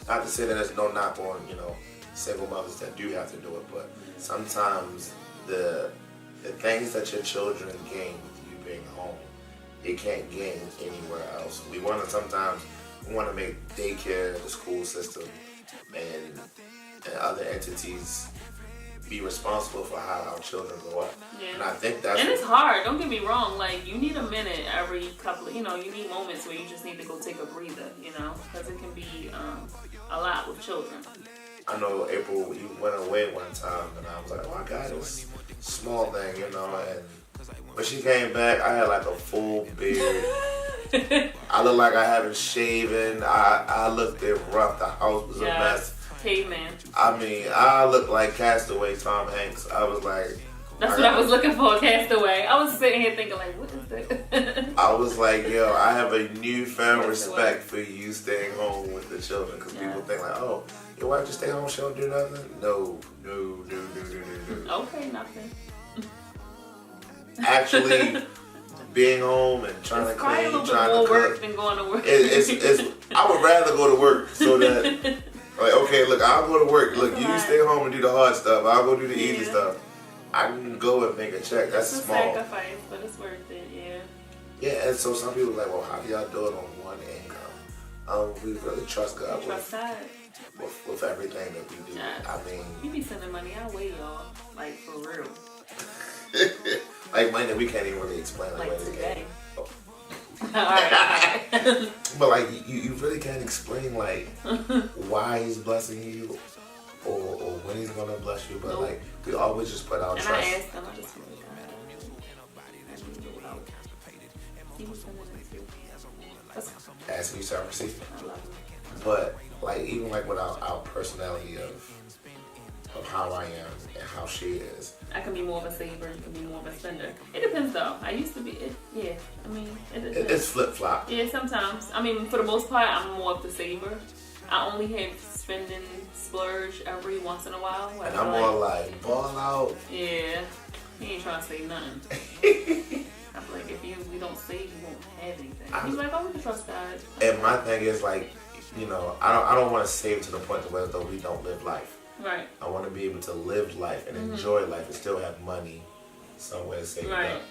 not to say that there's no knock on, single mothers that do have to do it, but sometimes the things that your children gain with you being home, they can't gain anywhere else. We want to make daycare, the school system, and other entities be responsible for how our children grow up. Yeah. And I think that's... And it's hard, don't get me wrong, like, you need a minute every couple of, you need moments where you just need to go take a breather, because it can be a lot with children. I know, April, you went away one time, and I was like, oh, I got this small thing, and when she came back, I had like a full beard. I looked like I haven't shaven. I looked rough. The house was a mess. Caveman. I mean, I looked like Castaway Tom Hanks. I was like... That's what I was looking for, Castaway. I was sitting here thinking, like, what is that? I was like, yo, I have a newfound respect for you staying home with the children. Because people think like, oh, your wife just stay home, she don't do nothing? No. Okay, nothing. Actually, being home and trying to clean, trying to cook. Work than going to work. I would rather go to work so that... Like, okay, look, I'll go to work. Look, you stay home and do the hard stuff. I'll go do the easy stuff. I can go and make a check. That's small. It's a sacrifice, but it's worth it, yeah. Yeah, and so some people are like, well, how do y'all do it on one income? We really trust God. With everything that we do. Yes. I mean... You be sending money our way, y'all. Like, for real. Like money that we can't even really explain. Like today. Oh. Alright. But like, you really can't explain like why he's blessing you or when he's gonna bless you. But like, we always just put our trust. And I asked them, I just really asking you to receive. I love him. But like, even like with our personality of how I am and how she is. I can be more of a saver, you can be more of a spender. It depends though. I used to be, it's flip-flop. Yeah, sometimes. I mean, for the most part, I'm more of the saver. I only have spending splurge every once in a while. And I'm more like, ball out. Yeah, he ain't trying to say nothing. I'm like, if we don't save, you won't have anything. He's like, oh, we can trust God. And my thing is like, I don't want to save to the point where though we don't live life. Right. I want to be able to live life and enjoy life and still have money somewhere saved up.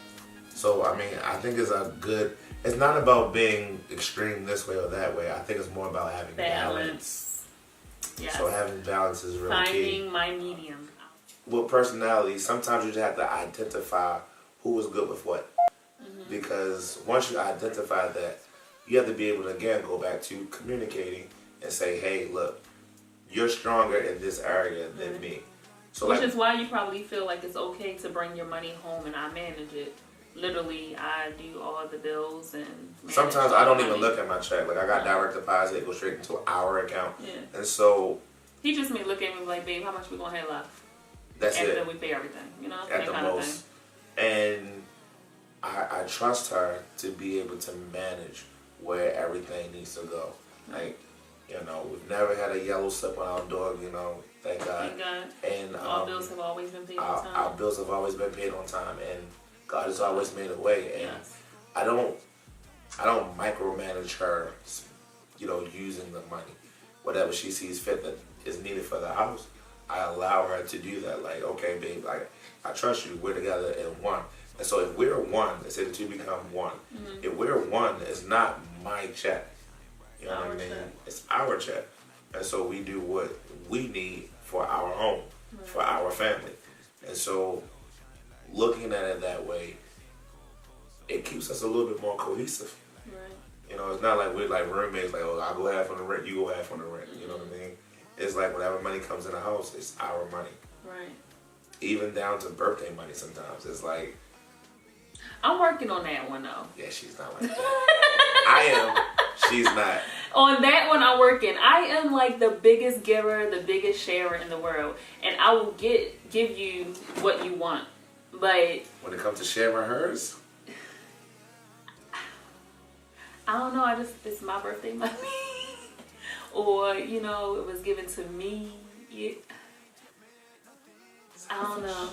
So, I mean, I think it's not about being extreme this way or that way. I think it's more about having balance. Yes. So having balance is really key. Finding my medium. With personality, sometimes you just have to identify who is good with what. Because once you identify that, you have to be able to, again, go back to communicating and say, hey, look, you're stronger in this area than me. So Which is why you probably feel like it's okay to bring your money home and I manage it. Literally, I do all the bills and sometimes I don't even look at my check. Like, I got direct deposit, it goes straight into our account. Yeah. And so... He just may look at me like, babe, how much we gonna have left? That's it. After we pay everything, At the most. And I trust her to be able to manage where everything needs to go. Like, we've never had a yellow slip on our door, thank God. Thank God. And our bills have always been paid on time. Our bills have always been paid on time, and God has always made a way. And I don't micromanage her, using the money. Whatever she sees fit that is needed for the house, I allow her to do that. Like, okay, babe, I trust you. We're together in one. And so if we're one, they say the two become one. If we're one, it's not my check. You know what I mean? It's our check. And so we do what we need for our home, for our family. And so looking at it that way, it keeps us a little bit more cohesive. Right. It's not like we're like roommates, like, oh, I'll go half on the rent, you go half on the rent. You know what I mean? It's like whatever money comes in the house, it's our money. Right. Even down to birthday money sometimes. It's like... I'm working on that one, though. Yeah, she's not like that. I am. She's not. On that one, I'm working. I am like the biggest giver, the biggest sharer in the world. And I will give you what you want. But... when it comes to sharing hers? I don't know. It's my birthday money. Or, it was given to me. I don't know.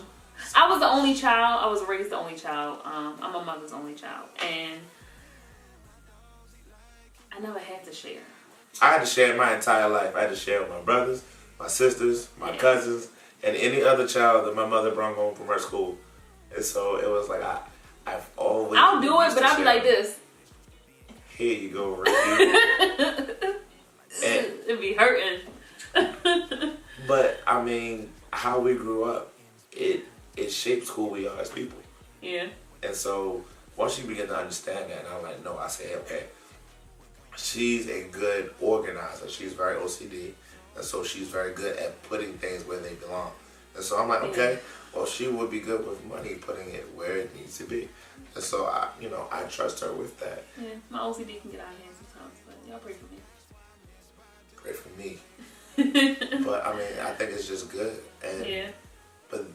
I was the only child. I was raised the only child. I'm my mother's only child. And I never had to share. I had to share my entire life. I had to share with my brothers, my sisters, my cousins, and any other child that my mother brought home from her school. And so it was like I've always. I'll do it, but I'll be like this. Here you go, Ricky. It'd be hurting. But I mean, how we grew up, it shapes who we are as people. Yeah. And so once you begin to understand that, and I'm like, no, I say, hey, okay, she's a good organizer. She's very OCD, and so she's very good at putting things where they belong. And so I'm like, okay, well, she would be good with money, putting it where it needs to be. And so I trust her with that. Yeah, my OCD can get out of hand sometimes, but y'all pray for me. Pray for me. But I mean, I think it's just good. And but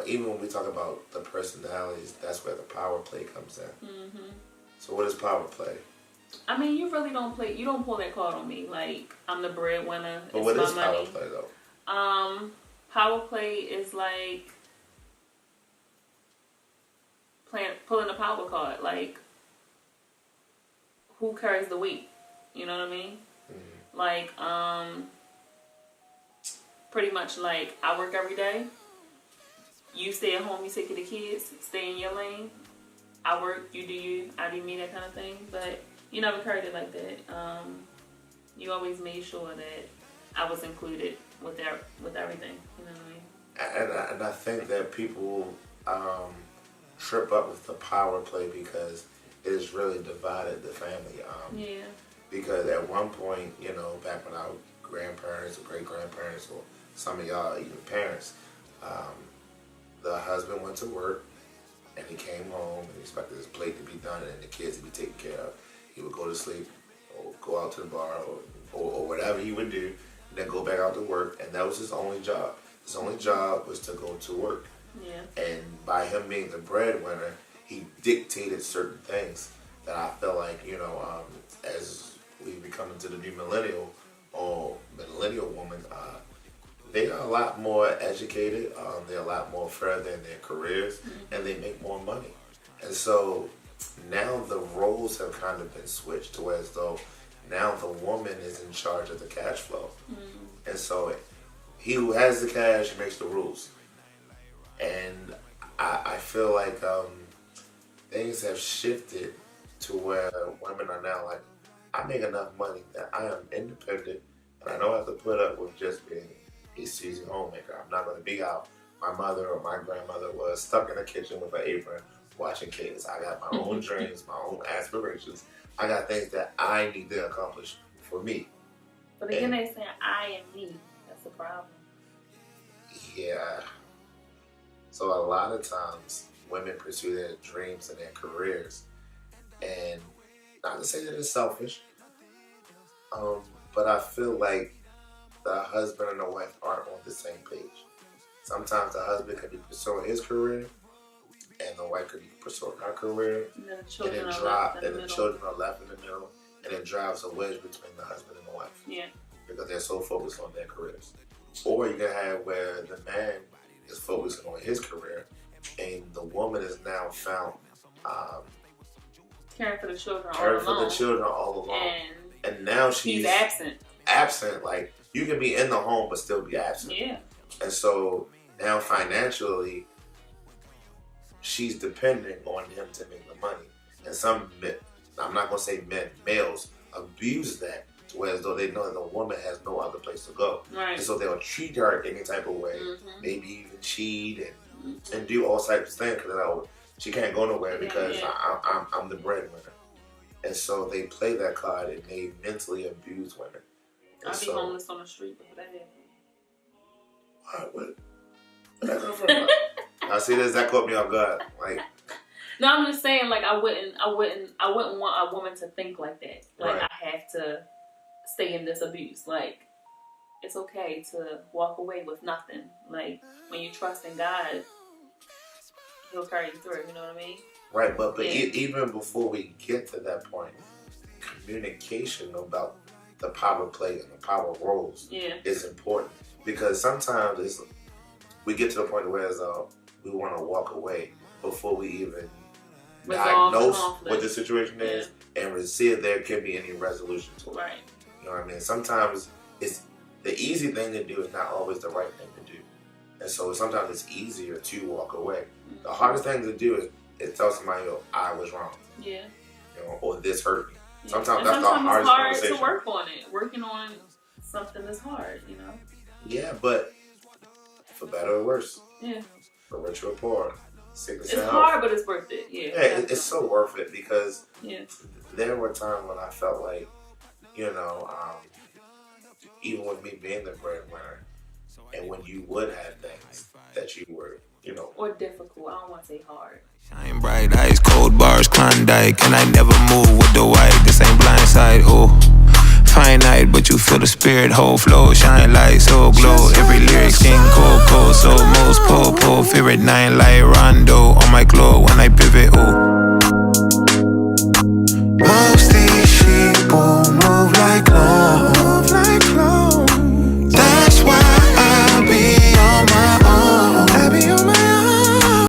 even when we talk about the personalities, that's where the power play comes in. Mm-hmm. So what is power play? I mean, you really don't play. You don't pull that card on me. Like, I'm the breadwinner. But what is power play though? Power play is like pulling a power card. Like, who carries the weight? You know what I mean? Mm-hmm. Like, pretty much like I work every day. You stay at home. You take care of the kids. Stay in your lane. I work. You do you. I do me. That kind of thing. But you never carried it like that. You always made sure that I was included with everything. You know what I mean? And I think that people trip up with the power play because it has really divided the family. Because at one point, back when our grandparents or great grandparents or some of y'all even parents, the husband went to work and he came home and he expected his plate to be done and the kids to be taken care of. He would go to sleep or go out to the bar or whatever he would do, and then go back out to work, and that was his only job. His only job was to go to work. Yeah. And by him being the breadwinner, he dictated certain things that I feel like, as we become into the new millennial or millennial woman, they are a lot more educated, they're a lot more further in their careers, and they make more money. And so now the roles have kind of been switched to as though now the woman is in charge of the cash flow. And so he who has the cash makes the rules. And I feel like things have shifted to where women are now like, I make enough money that I am independent and I don't have to put up with just being a seasoned homemaker. I'm not going to be how my mother or my grandmother was, stuck in the kitchen with an apron watching kids. I got my own dreams, my own aspirations. I got things that I need to accomplish for me. But again, they say I am me. That's the problem. Yeah. So a lot of times women pursue their dreams and their careers, and not to say that it's selfish, but I feel like the husband and the wife aren't on the same page. Sometimes the husband could be pursuing his career, and the wife could be pursuing her career, and the children are left in the middle, and it drives a wedge between the husband and the wife. Yeah. Because they're so focused on their careers. Or you can have where the man is focusing on his career, and the woman is now found caring for the children all along. And now she's absent. Like, you can be in the home but still be absent. Yeah. And so now financially, she's depending on him to make the money. And some men, I'm not going to say men, males, abuse that to where as though they know that the woman has no other place to go. Right. And so they'll treat her any type of way, maybe even cheat and do all types of things because she can't go nowhere because I'm the breadwinner. And so they play that card and they mentally abuse women. I'll be homeless on the street before that happens. What? Where'd that come from? I see this. That caught me off guard. Like, no, I'm just saying. Like, I wouldn't want a woman to think like that. Like, right. I have to stay in this abuse. Like, it's okay to walk away with nothing. Like, when you trust in God, He'll carry you through. You know what I mean? Right. But even before we get to that point, communication about the power play and the power roles is important, because sometimes we get to the point where we want to walk away before we even diagnose what the situation is and see if there can be any resolution to it. Right. You know what I mean? Sometimes it's the easy thing to do is not always the right thing to do. And so sometimes it's easier to walk away. The hardest thing to do is tell somebody, "Yo, I was wrong." Yeah. You know, or this hurt me. Yeah. Sometimes that's the sometimes hardest it's hard conversation. to work on it. Working on something is hard, you know. Yeah, but for better or worse, Yeah. for richer or poor, sickness It's and health. hard, but it's worth it. Yeah. Yeah, it's so worth it because Yeah. there were times when I felt like, you know, even with me being the breadwinner, and when you would have things that you were, you know, Or difficult. I don't want to say hard. Shine bright, ice cold bars, Klondike, and I never move with the white. This ain't blindside, oh. Finite, but you feel the spirit, whole flow, shine light, so glow. Every lyric sing cold, so most po, favorite 9 light rondo on my glow when I pivot, oh.